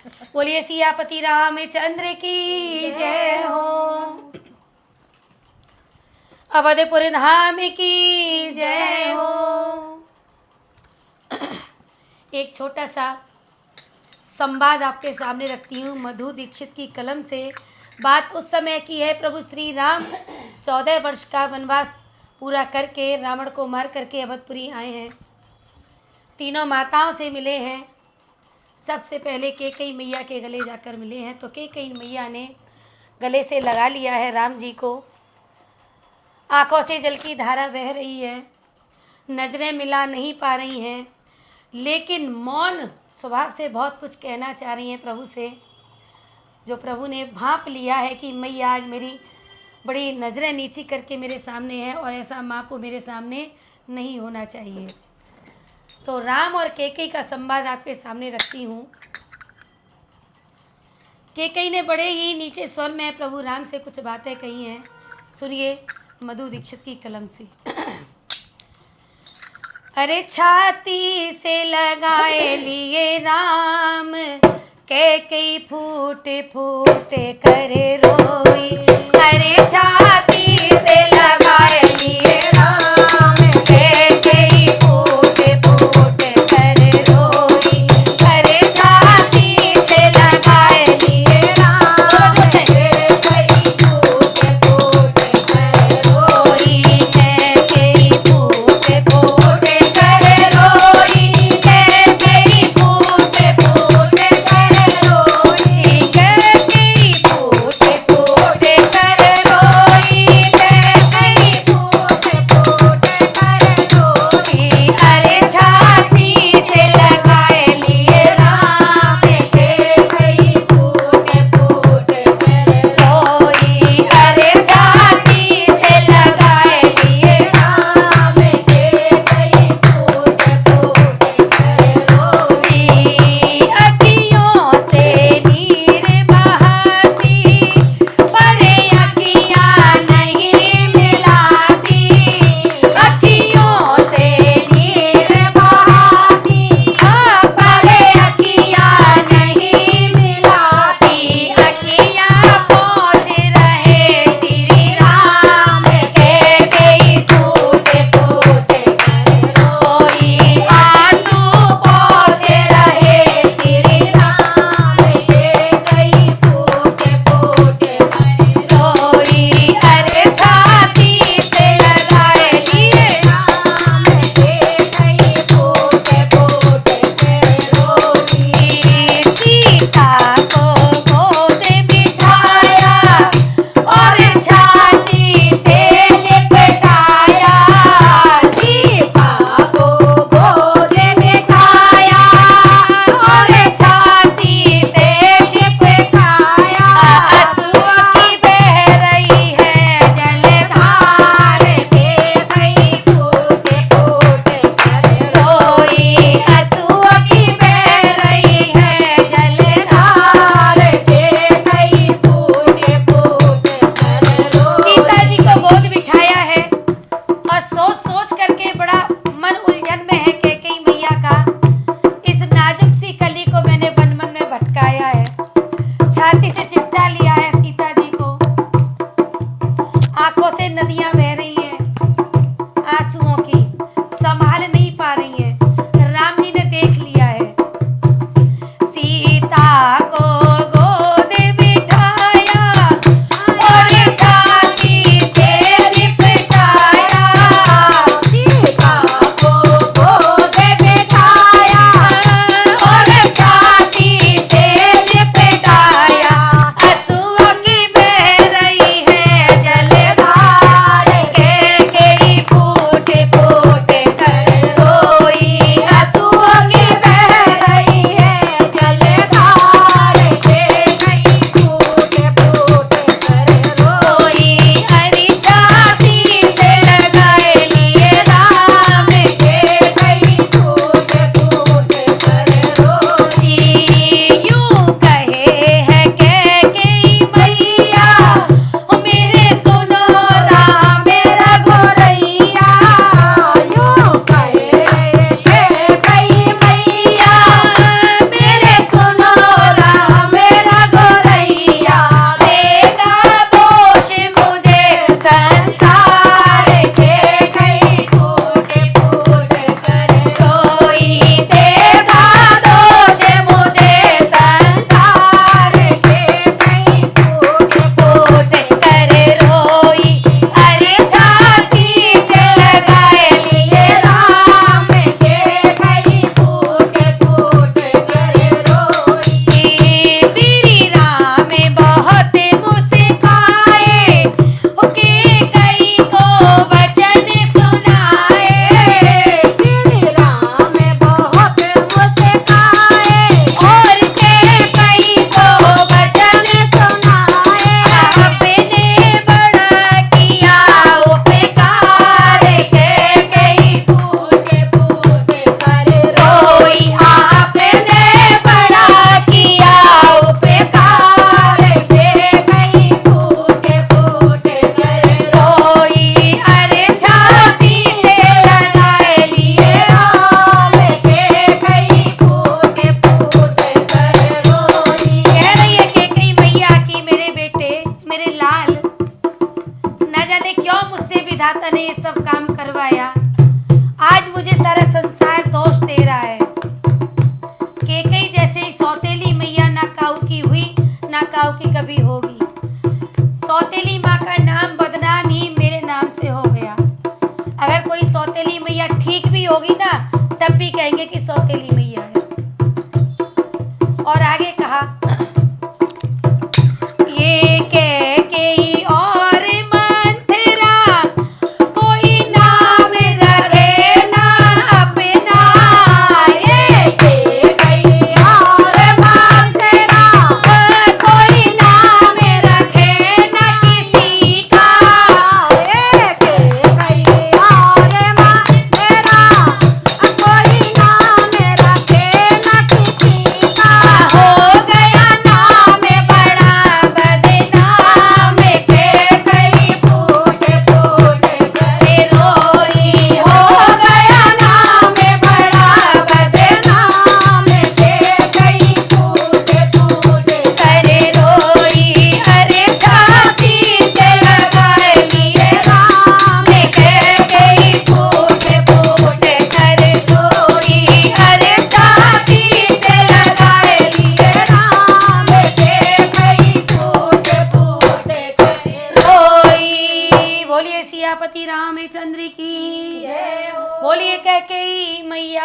बोलिए सियापति रामचंद्र की जय हो। अवधपुर धाम की जय हो। एक छोटा सा संवाद आपके सामने रखती हूँ मधु दीक्षित की कलम से। बात उस समय की है, प्रभु श्री राम 14 वर्ष का वनवास पूरा करके रावण को मार करके अवधपुरी आए हैं। तीनों माताओं से मिले हैं। सबसे पहले कैकेयी मैया के गले जाकर मिले हैं, तो कैकेयी मैया ने गले से लगा लिया है राम जी को। आंखों से जल की धारा बह रही है, नज़रें मिला नहीं पा रही हैं, लेकिन मौन स्वभाव से बहुत कुछ कहना चाह रही हैं प्रभु से। जो प्रभु ने भांप लिया है कि मैया आज मेरी बड़ी नज़रें नीची करके मेरे सामने है और ऐसा माँ को मेरे सामने नहीं होना चाहिए। तो राम और कैकेयी का संवाद आपके सामने रखती हूँ। कैकेयी ने बड़े ही नीचे स्वर में प्रभु राम से कुछ बातें कही हैं। सुनिए मधु दीक्षित की कलम से। अरे छाती से लगाए लिए राम, कैकेयी फूट फूट करे रोई। अरे छाती से लगाए लिए राम, कैकेयी फूट फूट करे रोई। अरे छाती से लगाए लिए राम, कैकेयी फूट फूट करे रोई। कैकेयी फूट फूट करे रोई। कैकेयी फूट फूट करे रोई। कैकेयी फूट फूट करे रोई। कैकेयी फूट फूट करे रोई। अरे छाती से लगाए लिए राम, कैकेयी फूट फूट करे रोई। अरे छाती से लगाए लिए राम, कैकेयी फूट फूट करे रोई। अखियों से नीर बहाती, पर अखियाँ नहीं मिलाती। अखियों से नीर बहाती, पर अखियाँ नहीं मिलाती। अखियाँ पोंछ रहे श्री राम, कैकेयी फूट फूट करे रोई। आंसू पोंछ रहे श्री राम, कैकेयी फूट फूट करे रोई। अरे छाती से लगाए लिए राम, कैकेयी फूट फूट करे रोई। सीता को गोद बिठाया और छाती से लिपटाया। सीता को गोद बिठाया और छाती से लिपटाया। आंसुओं की बह रही है जलधार, कैकेयी फूट फूट करे रोई। आंसुओं की बह रही है जलधार, कैकेयी फूट फूट करे रोई। सीता जी को गोद बिठाया है और सोच सोच करके बड़ा मन उलझन में है कैकेयी मैया का। इस नाजुक सी कली को मैंने मन मन में भटकाया है, छाती से चिपटा लिया है सीता जी को। आंखों से नदियां बह रही हैं आंसुओं की, संभाल नहीं पा रही हैं। राम जी ने देख लिया है। सीता को गोद बिठाया और छाती से लिपटाया। सीता को गोद बिठाया और छाती से लिपटाया। आंसुओं की बह रही है जलधार, कैकेयी फूट फूट करे रोई। आंसुओं की बह रही है जलधार, विधाता ने ये सब काम करवाया। आज मुझे सारा संसार दोष दे रहा है। कैकेयी जैसे ही सौतेली मैया ना काऊ की हुई, ना काऊ की कभी होगी। सौतेली माँ का नाम बदनाम ही मेरे नाम से हो गया। अगर कोई सौतेली मैया ठीक भी होगी ना, तब भी कहेंगे कि सौतेली मैया है। और आगे कहा, ये कैकेयी और मंथरा कोई नाम रखे ना अपना। ये कैकेयी और मंथरा कोई नाम रखे ना किसी का। ये कैकेयी और मंथरा कोई नाम रखे ना किसी का। हो गया नाम बड़ा बदनाम, कैकेयी फूट फूट करे रोई। हो गया नाम बड़ा बदनाम, कैकेयी फूट फूट करे रोई। अरे छाती से लगा लिए राम, कैकेयी फूट फूट करे रोई। अरे छाती से लगा लिए राम, कैकेयी फूट फूट करे रोई। बोलिए सियापति रामचंद्र की जय हो। बोलिए कैकेयी मैया